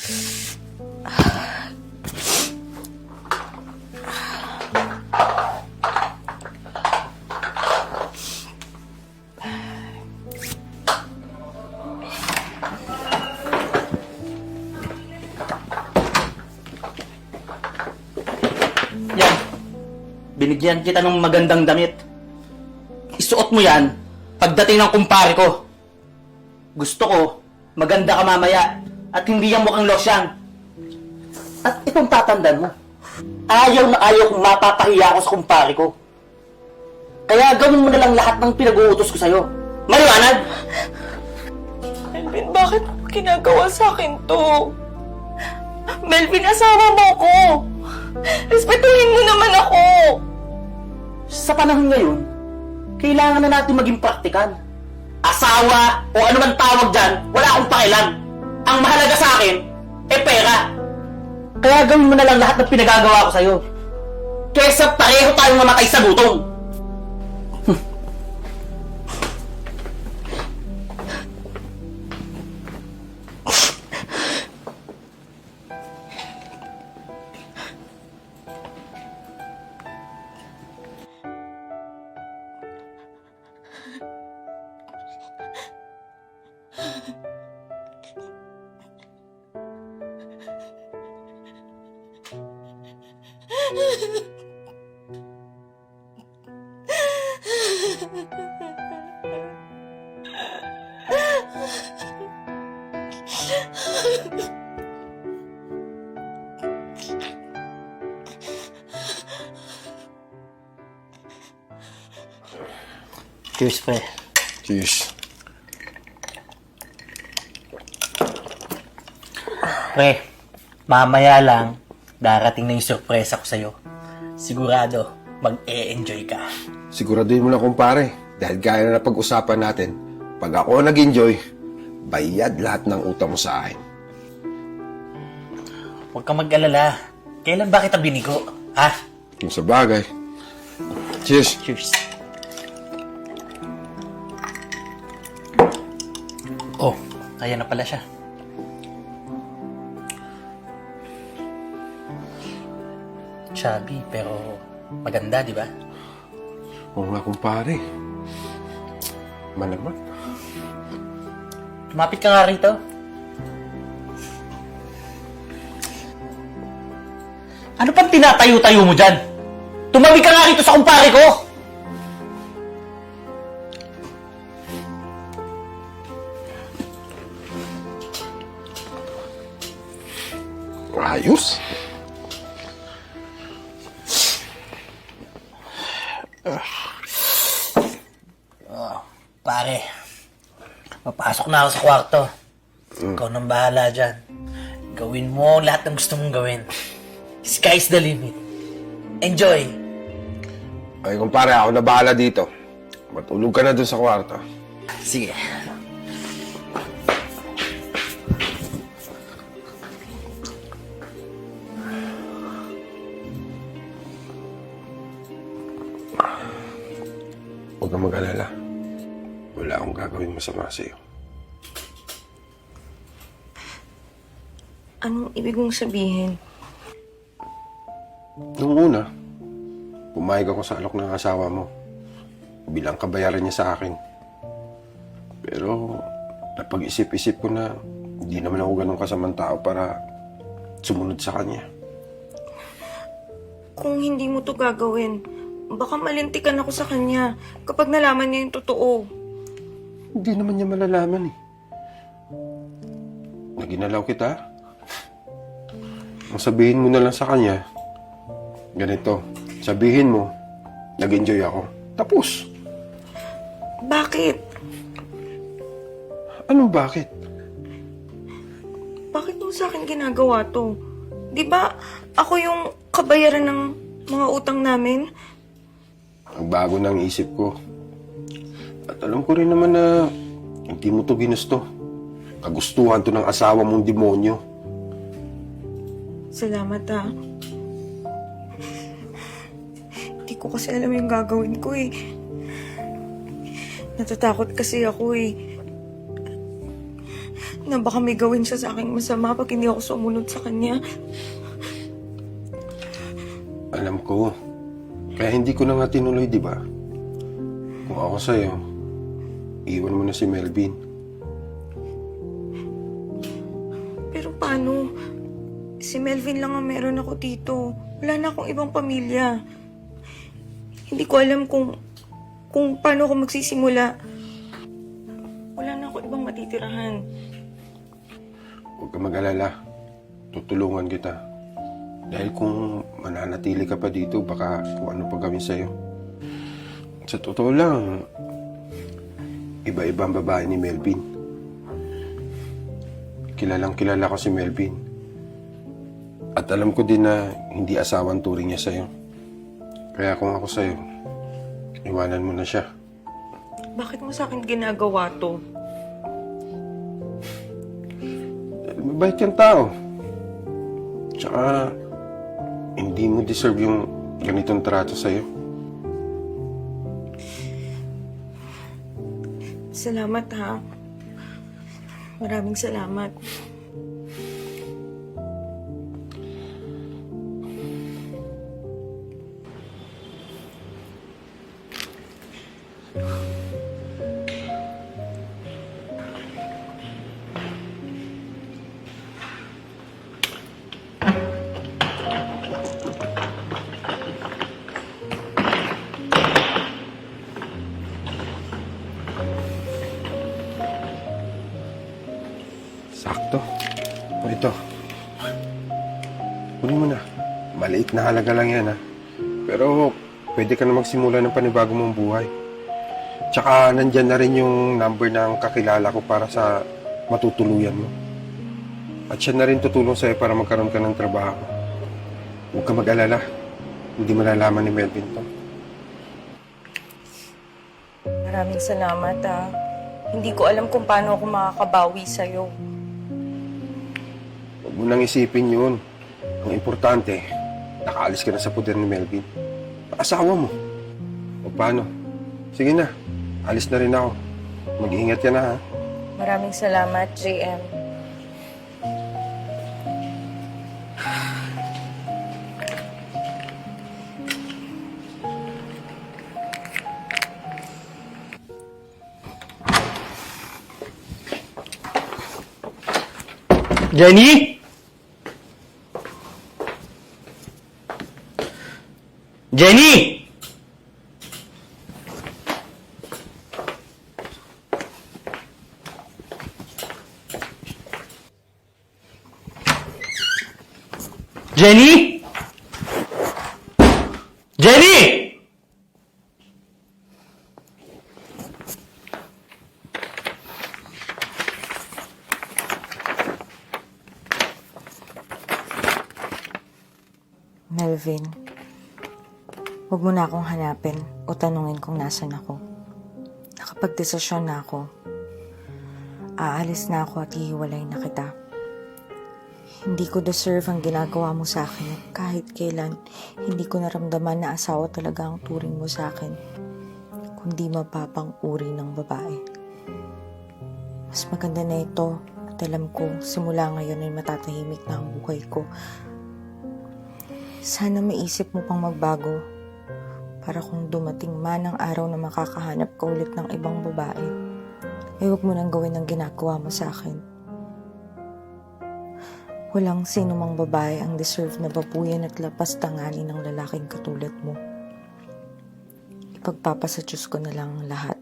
Yan. Binigyan kita ng magandang damit. Isuot mo yan pagdating ng kumpare ko. Gusto ko, maganda ka mamaya at hindi yan mukhang losyang. At itong tatandaan mo, ayaw na ayaw kung mapapahiya ako sa kumpare ko. Kaya gawin mo na lang lahat ng pinag-uutos ko sa'yo. Maliwanag? Melvin, bakit mo ginagawa sa akin to? Melvin, asawa mo ko! Respetuhin mo naman ako! Sa panahon ngayon, kailangan na natin maging praktikal. Asawa o ano man tawag dyan, wala akong pakialam. Ang mahalaga sa akin, pera. Kaya gawin mo na lang lahat ng pinagagawa ko sa'yo. Kesa pareho tayong mamatay sa gutom. Cheers, pre. Cheers. Pre, mamaya lang, darating na yung sorpresa ko sa'yo. Sigurado, mag-e-enjoy ka. Siguraduhin mo lang, kumpare. Dahil gaya na pag-usapan natin, pag ako nag-enjoy, bayad lahat ng utang mo sa akin. Huwag kang mag-alala. Kailan ba kita binigo? Ha? Kung sa bagay. Cheers. Cheers. Oh, ayan na pala siya. Chubby, pero maganda, di ba? Oo nga, kumpare. Malaman. Lumapit ka nga rito. Ano pang tinatayo-tayo mo dyan? Tumabi ka nga rito sa kumpare ko! Ayos. Pare, papasok na ako sa kwarto. Ikaw nang bahala dyan. Gawin mo lahat ng gusto mong gawin. Sky's the limit. Enjoy! Ay, kumpare, ako na bahala dito. Matulog ka na dun sa kwarto. Sige. Huwag kang mag-alala. Wala akong gagawin masama sa'yo. Anong ibig mong sabihin? Noong una, pumayag ako sa alok ng asawa mo bilang kabayaran niya sa akin. Pero napag-isip-isip ko na hindi naman ako ganun kasamang tao para sumunod sa kanya. Kung hindi mo to gagawin, baka malintikan ako sa kanya kapag nalaman niya yung totoo. Hindi naman niya malalaman eh. Naginalaw kita. Ang sabihin mo na lang sa kanya, ganito, sabihin mo, nag-enjoy ako. Tapos. Bakit? Anong bakit? Bakit mo sa akin ginagawa to? Di ba ako yung kabayaran ng mga utang namin? Ang bago ng isip ko. At alam ko rin naman na hindi mo to ginusto. Kagustuhan to ng asawa mong demonyo. Salamat ah. Hindi ko kasi alam yung gagawin ko eh. Natatakot kasi ako eh. na baka may gawin siya sa akin masama pag hindi ako sumunod sa kanya. Alam ko. Kaya hindi ko na nga tinuloy, di ba? Kung ako sa'yo, iwan mo na si Melvin. Pero paano? Si Melvin lang ang meron ako dito. Wala na akong ibang pamilya. Hindi ko alam kung paano ako magsisimula. Wala na ako ibang matitirahan. Huwag ka mag-alala. Tutulungan kita. Dahil kung mananatili ka pa dito, baka kung ano pa gawin sa'yo. Sa totoo lang, iba-ibang babae ni Melvin. Kilalang kilala ko si Melvin. At alam ko din na hindi asawang turing niya sa'yo. Kaya kung ako sa'yo, iwanan mo na siya. Bakit mo sa akin ginagawa to? Dahil mabait kang tao. Tsaka, hindi mo deserve yung ganitong trato sa'yo. Salamat ha. Maraming salamat. Sakto. O ito. Kunin mo na. Maliit na halaga lang yan, ha. Pero pwede ka na magsimula ng panibago mong buhay. Tsaka nandyan na rin yung number ng kakilala ko para sa matutuluyan mo. At siya na rin tutulong sa'yo para magkaroon ka ng trabaho. Huwag ka mag-alala. Hindi malalaman ni Melvin to. Maraming salamat ha. Hindi ko alam kung paano ako makakabawi sa'yo. Huwag mo nang isipin yun. Ang importante, nakaalis ka na sa poder ni Melvin. Asawa mo. O paano? Sige na. Alis na rin ako. Mag-iingat ka na, ha? Maraming salamat, JM. Jenny? Jenny! Jenny? Jenny! Melvin, huwag mo na akong hanapin o tanungin kung nasan ako. Nakapagdesisyon na ako. Aalis na ako at hihiwalay na kita. Hindi ko deserve ang ginagawa mo sa akin at kahit kailan hindi ko naramdaman na asawa talaga ang turing mo sa akin, kundi mapapang uri ng babae. Mas maganda na ito at alam ko simula ngayon ay matatahimik na ang buhay ko. Sana maisip mo pang magbago para kung dumating man ang araw na makakahanap ka ulit ng ibang babae, ay huwag mo nang gawin ang ginagawa mo sa akin. Walang sino mang babae ang deserve na babuyan at lapas tanganin ng lalaking katulad mo. Ipagpapasa Diyos ko na lang ang lahat.